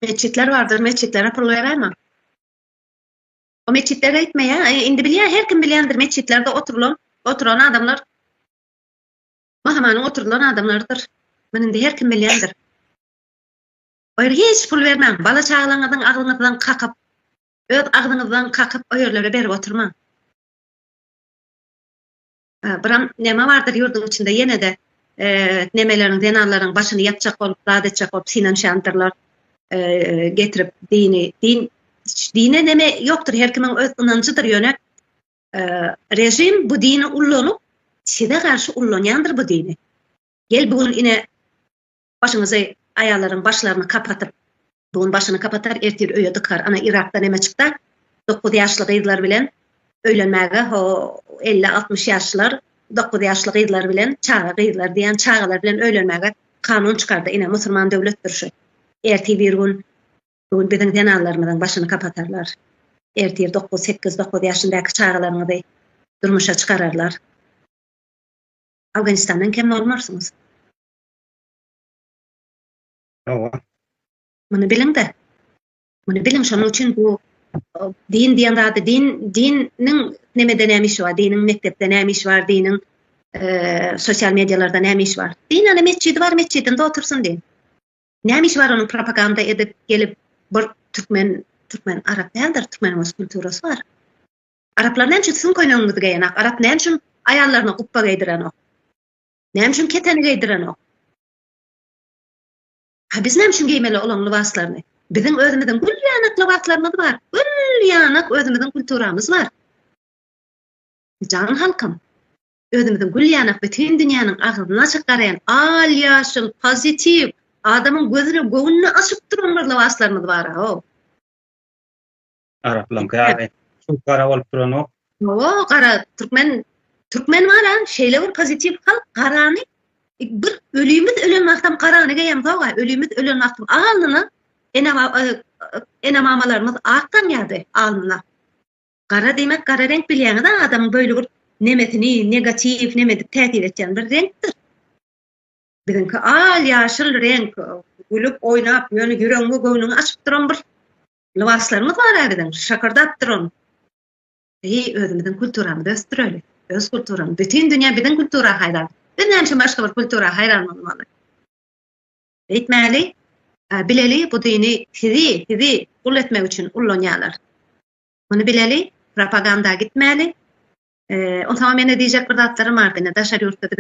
Meçhitler vardır, meçhitlere pul verermi? O meçhitlere gitme ya. Indi bilýär, her kim bilýändir meçhitlerde oturan adamlar Mahamanyň oturulan adamlardyr. Mende her kim bilýändir. Oýra hiç pul bermäň. Bala çaglaňyzyň aglyňyzdan kakap, öz aglyňyzdan kakap o ýerlere berip oturmaň. Biram näme bardyr ýurduň içinde ýene-de nemeleriň, denalaryň başyny ýapjak bolup, zat etjek bolup sinanşandyrlar. Getirip dine neme ýokdur, her kimiň öz ynanjydyr ýöne. Rejim bu dini ullanyp, size garşy ullanýandyr bu dini. Gel bugün ine başyňyzy aýallaryň başlaryny kapatyp, bugün başyny kapatar, ertir öýe dykar. Ana Irakda neme çykda? 9 ýaşly gyzlar bilen öýlenmäge 50-60 ýaşlar 9 ýaşly gyzlar bilen, çaga gyzlar diýen çagalar bilen öýlenmäge kanun çykardy. Ine musulman döwletdir şu. Ertir bir gün bugün biziň denallarymyzyň başyny kapatarlar. Ertir 9-8 ýaşyndaky çagalaryňy durmuşa çykararlar. Afganistandan kim bolmarsyňyz? Muny bilen-de. Muny bilen, şonuň üçin bu din diýen zat, diniň nemede näme işi bar, diniň mekdepde näme işi bar, diniň sosial medialarda näme işi bar. Diniň meçhidi bar, meçhidinde otursun diýin. Näme işi bar onuň propaganda edip gelip bir türkmen Arap däldir, türkmen öz kulturasy bar. Araplar näme üçin sizin koýnagyňyzy gaýanak? Arap näme üçin aýallaryna guppa gaýdyran ok? Näme üçin keteni gaýdyran ok? Biz näme üçin giýmeli olan libaslaryny? Biziň özümiziň gülýanak libaslarymyz bar. Gülýanak özümiziň kulturamyz bar. Jan halkym, özümiziň gülýanak bütün dünýäniň agyna çykarayan, al ýaşyl, pozitiv, adamyň göwnüni açyp duran libaslarymyz bar. Araplar kara, çok kara bolup duran o. Kara, Türkmen var ha, şeýle bir pozitiv halk, karany bir ölümüz ölen wagtam karany gaýam soga, ölümüz ölen wagtam alnyna enamamalarymyz aktan ýady alnyna. Kara demek, kara renk bilýäňiz adam böyle bir nemetini negatif, nemeti täsir etýän bir renkdir. Biziňki al ýaşyl renk, gülüp oýnap, ýöne yüregiňi göwnüňi açyp duran bir libaslarymyz bar biziň, şakardap duran. Özümiziň kulturamyzy ösdüreli. Öz kulturam, bütün dünýä biziň kultura haýran. Biz näme başga bir kultura haýran bolmaly. Etmäli, bileli bu dini sizi ul etmek üçin ullanýarlar. Muny bileli, propaganda gitmäli. Ondan mene diýjek bir zatlarym bar, ne daşary ýurtda